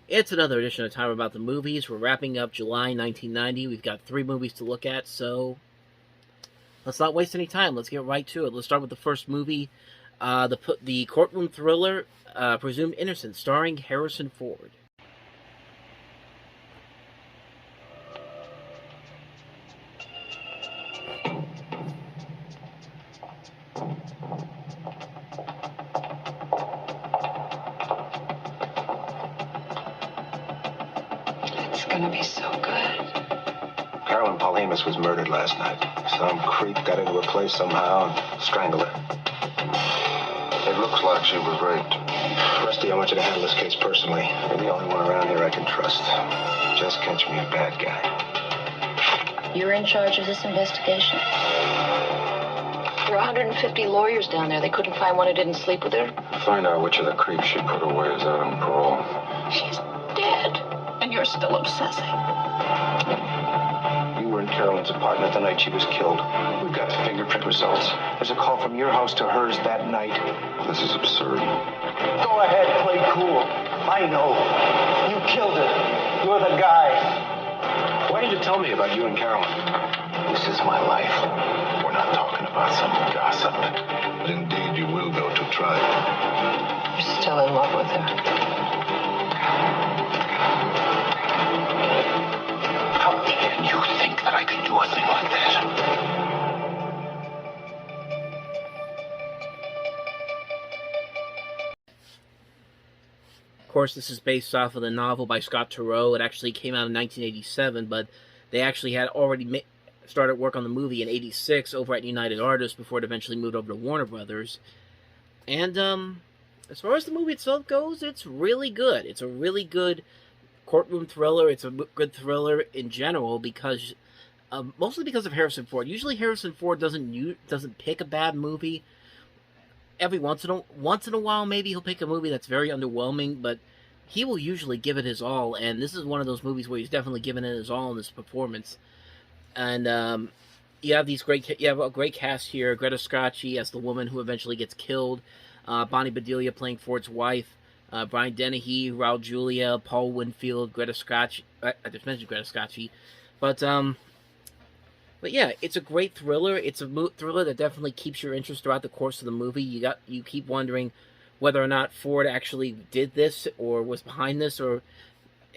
It's another edition of Time About the Movies. We're wrapping up July 1990. We've got 3 movies to look at, so let's not waste any time. Let's get right to it. Let's start with the first movie, the courtroom thriller, Presumed Innocent, starring Harrison Ford. It's gonna be so good. Carolyn Polhemus was murdered last night. Some creep got into her place somehow and strangled her. It looks like she was raped. Rusty, I want you to handle this case personally. You're the only one around here I can trust. Just catch me a bad guy. You're in charge of this investigation. There are 150 lawyers down there. They couldn't find one who didn't sleep with her. Find out which of the creeps she put away is out on parole. She's dead. And you're still obsessing. You were in Carolyn's apartment the night she was killed. We've got the fingerprint results. There's a call from your house to hers that night. This is absurd. Go ahead, play cool. I know. You killed her. You're the guy. Why did you tell me about you and Carolyn? This is my life. We're not talking about some gossip. But indeed, you will go to trial. You're still in love with her. How dare you think that I could do a thing like that? Of course, this is based off of the novel by Scott Turow. It actually came out in 1987, but they actually had already started work on the movie in 86 over at United Artists before it eventually moved over to Warner Brothers. And as far as the movie itself goes, it's really good. It's a really good courtroom thriller. It's a good thriller in general because mostly because of Harrison Ford. Usually Harrison Ford doesn't pick a bad movie. Every once in a while, maybe he'll pick a movie that's very underwhelming, but he will usually give it his all, and this is one of those movies where he's definitely given it his all in this performance. And you have a great cast here: Greta Scacchi as the woman who eventually gets killed, Bonnie Bedelia playing Ford's wife, Brian Dennehy, Raul Julia, Paul Winfield, Greta Scacchi. I just mentioned Greta Scacchi, But yeah, it's a great thriller. It's a thriller that definitely keeps your interest throughout the course of the movie. You keep wondering whether or not Ford actually did this or was behind this, or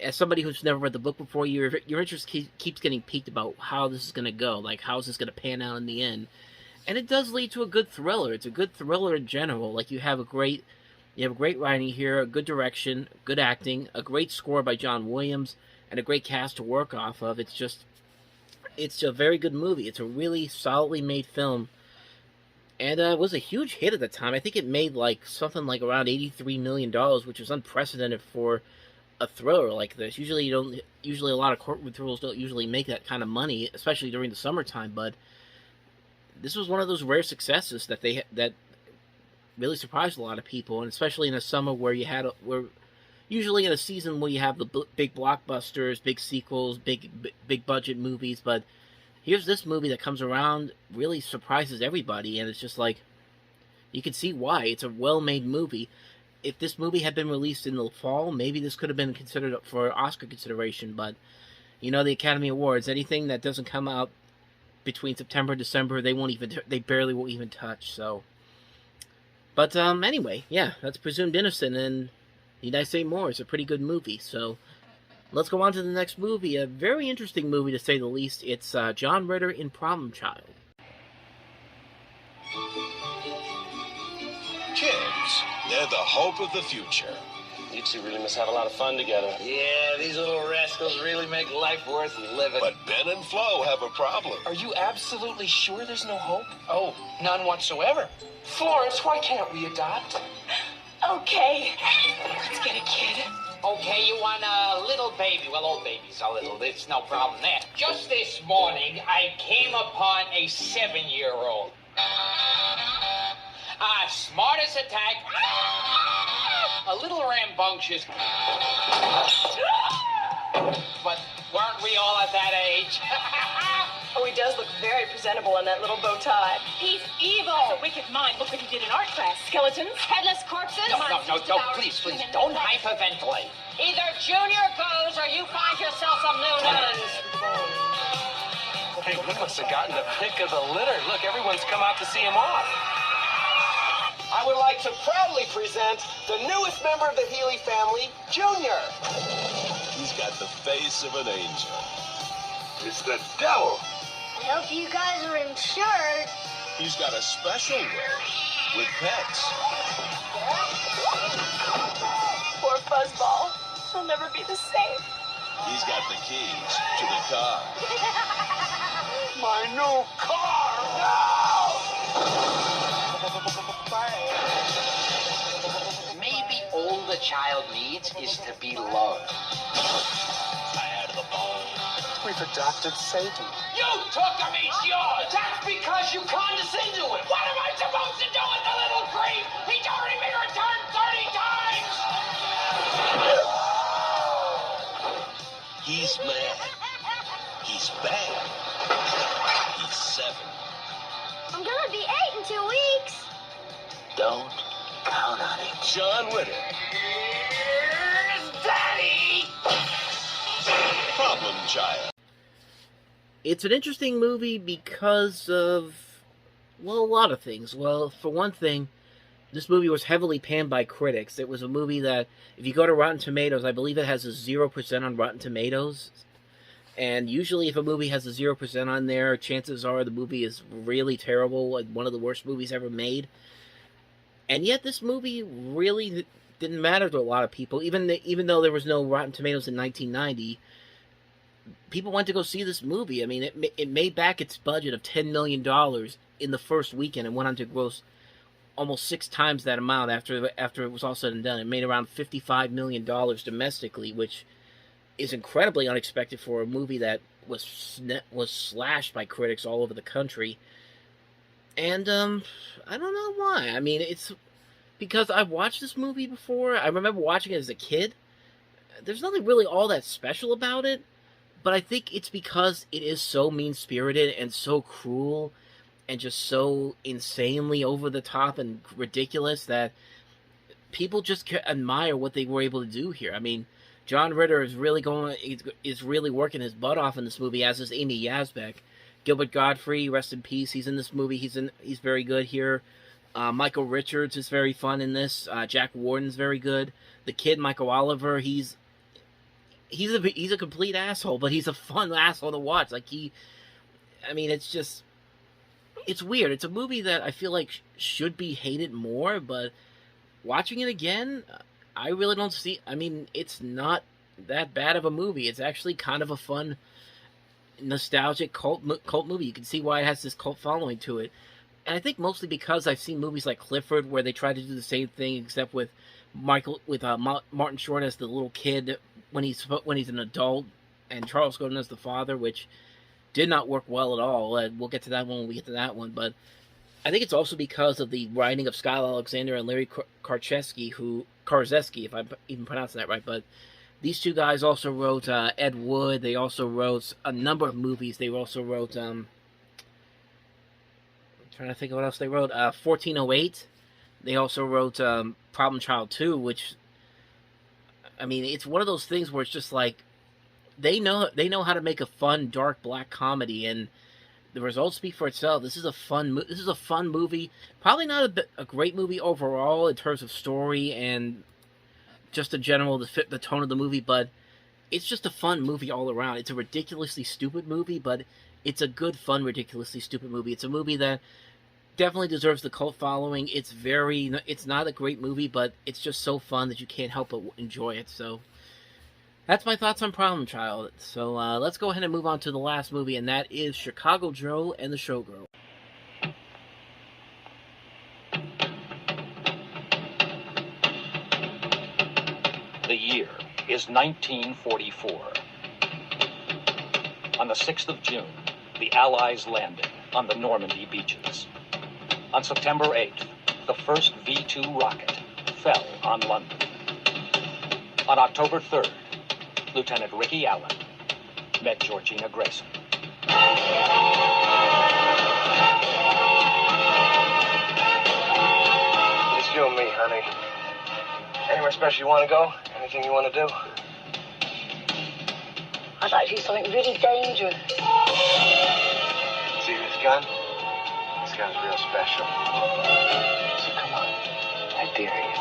as somebody who's never read the book before, your interest keeps getting piqued about how this is going to go. Like, how is this going to pan out in the end? And it does lead to a good thriller. It's a good thriller in general. Like, you have a great writing here, a good direction, good acting, a great score by John Williams, and a great cast to work off of. It's a very good movie. It's a really solidly made film. And it was a huge hit at the time. I think it made something like around $83 million, which was unprecedented for a thriller like this. Usually a lot of courtroom thrillers don't usually make that kind of money, especially during the summertime, but this was one of those rare successes that really surprised a lot of people, and especially in a summer where usually in a season where you have the big blockbusters, big sequels, big budget movies, but here's this movie that comes around, really surprises everybody, and it's just like, you can see why. It's a well-made movie. If this movie had been released in the fall, maybe this could have been considered for Oscar consideration, but the Academy Awards, anything that doesn't come out between September and December, they barely will even touch, so. But anyway, yeah, that's Presumed Innocent, and need I say more? It's a pretty good movie, so let's go on to the next movie. A very interesting movie, to say the least. It's John Ritter in Problem Child. Kids, they're the hope of the future. You two really must have a lot of fun together. Yeah, these little rascals really make life worth living. But Ben and Flo have a problem. Are you absolutely sure there's no hope? Oh, none whatsoever. Florence, why can't we adopt? Okay, let's get a kid. Okay, you want a little baby. Well, old babies are little. It's no problem there. Just this morning, I came upon a 7-year-old. Smart as a tack. A little rambunctious. But weren't we all at that age? Oh, he does look very presentable in that little bow tie. He's evil. We can at mine. Look what he did in art class. Skeletons, headless corpses. No, please, don't hyperventilate. Either Junior goes or you find yourself some new nuns. Hey, we must have gotten the pick of the litter. Look, everyone's come out to see him off. I would like to proudly present the newest member of the Healy family, Junior. He's got the face of an angel. It's the devil. I hope you guys are insured. He's got a special way with pets. Poor Fuzzball. She'll never be the same. He's got the keys to the car. My new car! Maybe all the child needs is to be loved. Tired of the bone. We've adopted Satan. You took him, he's yours. That's because you condescend to him. What am I supposed to do with the little creep? He's already been returned 30 times. He's mad. He's bad. He's 7. I'm gonna be 8 in 2 weeks. Don't count on it. John Ritter. Here's Daddy. Problem child. It's an interesting movie because of, well, a lot of things. Well, for one thing, this movie was heavily panned by critics. It was a movie that, if you go to Rotten Tomatoes, I believe it has a 0% on Rotten Tomatoes. And usually if a movie has a 0% on there, chances are the movie is really terrible, like one of the worst movies ever made. And yet this movie really didn't matter to a lot of people. Even though there was no Rotten Tomatoes in 1990, people went to go see this movie. I mean, it made back its budget of $10 million in the first weekend and went on to gross almost 6 times that amount after it was all said and done. It made around $55 million domestically, which is incredibly unexpected for a movie that was slashed by critics all over the country. And I don't know why. I mean, it's because I've watched this movie before. I remember watching it as a kid. There's nothing really all that special about it, but I think it's because it is so mean-spirited and so cruel and just so insanely over the top and ridiculous that people just admire what they were able to do here. I mean, John Ritter is really working his butt off in this movie, as is Amy Yazbek. Gilbert Gottfried, rest in peace. He's in this movie. He's very good here. Michael Richards is very fun in this. Jack Warden's very good. The kid, Michael Oliver, he's a complete asshole, but he's a fun asshole to watch. It's weird. It's a movie that I feel like should be hated more, but watching it again, I really don't see... I mean, it's not that bad of a movie. It's actually kind of a fun, nostalgic cult movie. You can see why it has this cult following to it. And I think mostly because I've seen movies like Clifford where they try to do the same thing, except with Martin Short as the little kid when he's an adult, and Charles Grodin as the father, which did not work well at all. We'll get to that one when we get to that one. But I think it's also because of the writing of Scott Alexander and Larry Karzeski, if I'm even pronouncing that right. But these two guys also wrote Ed Wood. They also wrote a number of movies. They also wrote... I'm trying to think of what else they wrote. 1408. They also wrote Problem Child 2, which... I mean, it's one of those things where it's just like... They know how to make a fun, dark, black comedy, and the results speak for itself. This is a fun movie. Probably not a great movie overall in terms of story and just in general the tone of the movie, but it's just a fun movie all around. It's a ridiculously stupid movie, but it's a good, fun, ridiculously stupid movie. It's a movie that definitely deserves the cult following. It's not a great movie, but it's just so fun that you can't help but enjoy it. So that's my thoughts on Problem Child. So let's go ahead and move on to the last movie, and that is Chicago Joe and the Showgirl. The year is 1944. On the 6th of June, the Allies landed on the Normandy beaches. On September 8th, the first V-2 rocket fell on London. On October 3rd, Lieutenant Ricky Allen met Georgina Grayson. honey. Anywhere special you want to go? Anything you want to do? I'd like to do something really dangerous. See this gun? This gun's real special. So come on. I dare you.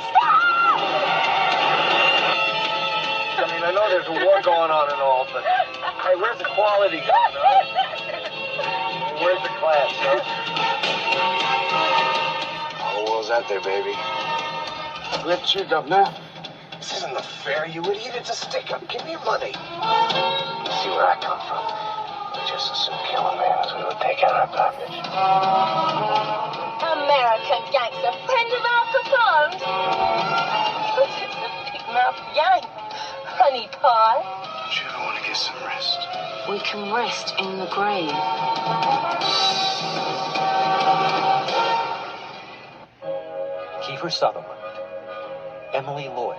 I mean, I know there's a war going on and all, but hey, where's the quality gun, huh? Where's the class, huh? All the world's out there, baby. Let you, Governor. This isn't the fair, you idiot. It's a stick-up. Give me your money. See where I come from. We just as soon kill a man as we would take out our garbage. American gangster, friend of Al Capone's. This is a big-mouth yank, honey pie. Don't you ever want to get some rest? We can rest in the grave. Kiefer Sutherland, Emily Lloyd,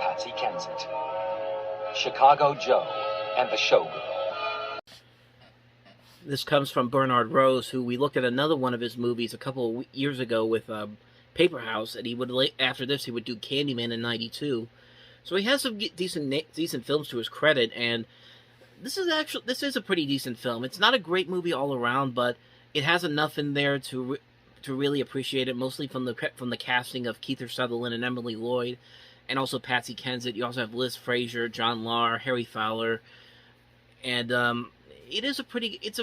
Patsy Kensit, Chicago Joe and The Showgirl. This comes from Bernard Rose, who we looked at another one of his movies a couple of years ago with Paper House, and he would after this he would do Candyman in '92. So he has some decent films to his credit, and this is a pretty decent film. It's not a great movie all around, but it has enough in there to really appreciate it, mostly from the casting of Kiefer Sutherland and Emily Lloyd, and also Patsy Kensit. You also have Liz Fraser, John Lahr, Harry Fowler, and it's a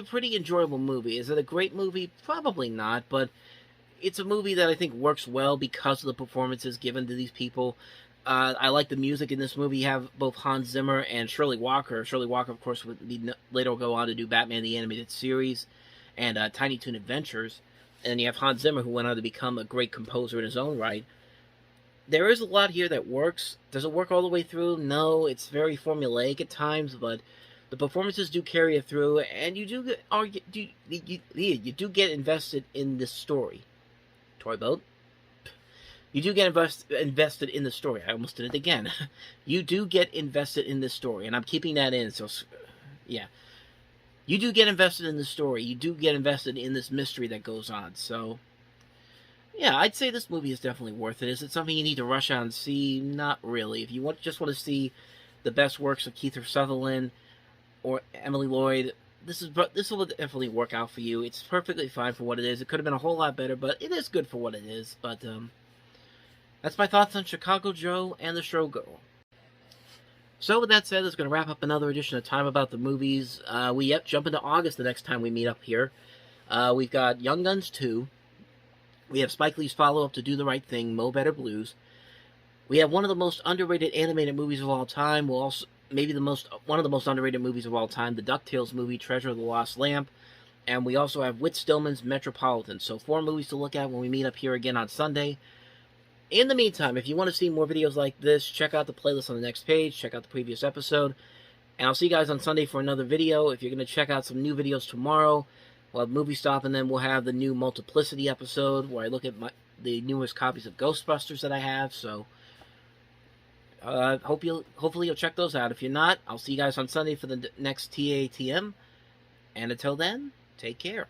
pretty enjoyable movie. Is it a great movie? Probably not, but it's a movie that I think works well because of the performances given to these people. I like the music in this movie. You have both Hans Zimmer and Shirley Walker. Shirley Walker, of course, would later go on to do Batman the Animated Series and Tiny Toon Adventures. And you have Hans Zimmer, who went on to become a great composer in his own right. There is a lot here that works. Does it work all the way through? No, it's very formulaic at times, but the performances do carry it through, and you do get invested in this story. Toy boat. You do get invested in the story. I almost did it again. You do get invested in this story, and I'm keeping that in. So, yeah. You do get invested in the story. You do get invested in this mystery that goes on. So, yeah, I'd say this movie is definitely worth it. Is it something you need to rush out and see? Not really. If you just want to see the best works of Kiefer Sutherland or Emily Lloyd, this will definitely work out for you. It's perfectly fine for what it is. It could have been a whole lot better, but it is good for what it is. But that's my thoughts on Chicago Joe and The Showgirl. So with that said, that's going to wrap up another edition of Time About the Movies. We jump into August the next time we meet up here. We've got Young Guns 2. We have Spike Lee's follow-up to Do the Right Thing, Mo Better Blues. We have one of the most underrated animated movies of all time. We'll also one of the most underrated movies of all time, the DuckTales movie, Treasure of the Lost Lamp. And we also have Whit Stillman's Metropolitan. So 4 movies to look at when we meet up here again on Sunday. In the meantime, if you want to see more videos like this, check out the playlist on the next page, check out the previous episode, and I'll see you guys on Sunday for another video. If you're going to check out some new videos tomorrow, we'll have Movie Stop, and then we'll have the new Multiplicity episode, where I look at the newest copies of Ghostbusters that I have, so hopefully you'll check those out. If you're not, I'll see you guys on Sunday for the next TATM, and until then, take care.